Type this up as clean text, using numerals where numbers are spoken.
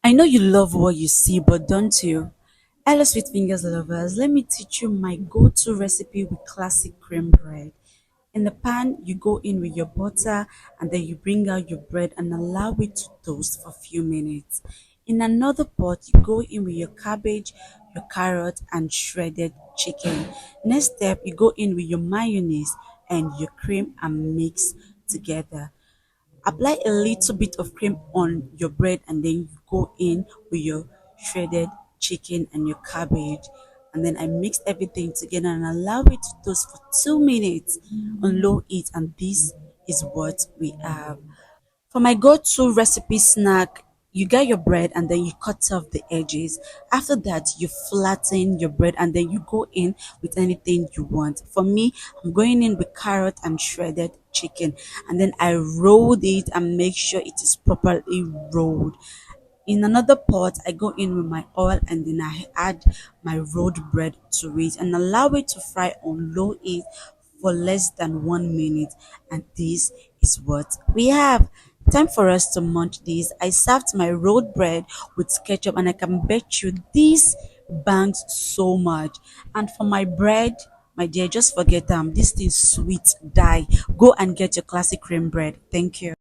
I know you love what you see, but don't you? Hello, sweet fingers lovers. Let me teach you my go to recipe with classic cream bread. In the pan, you go in with your butter and then you bring out your bread and allow it to toast for a few minutes. In another pot, you go in with your cabbage, your carrot, and shredded chicken. Next step, you go in with your mayonnaise and your cream and mix together. Apply a little bit of cream on your bread and then you go in with your shredded chicken and your cabbage. And then I mixed everything together and allow it to toast for 2 minutes on low heat. And this is what we have. For my go-to recipe snack, you get your bread and then you cut off the edges. After that, you flatten your bread and then you go in with anything you want. For me, I'm going in with carrot and shredded chicken, and then I rolled it and make sure it is properly rolled. In another pot, I go in with my oil and then I add my rolled bread to it and allow it to fry on low heat for less than 1 minute. And this is what we have. Time for us to munch this. I served my rolled bread with ketchup and I can bet you this bangs so much. And for my bread, my dear, just forget this thing sweet die. Go and get your classic cream bread. Thank you.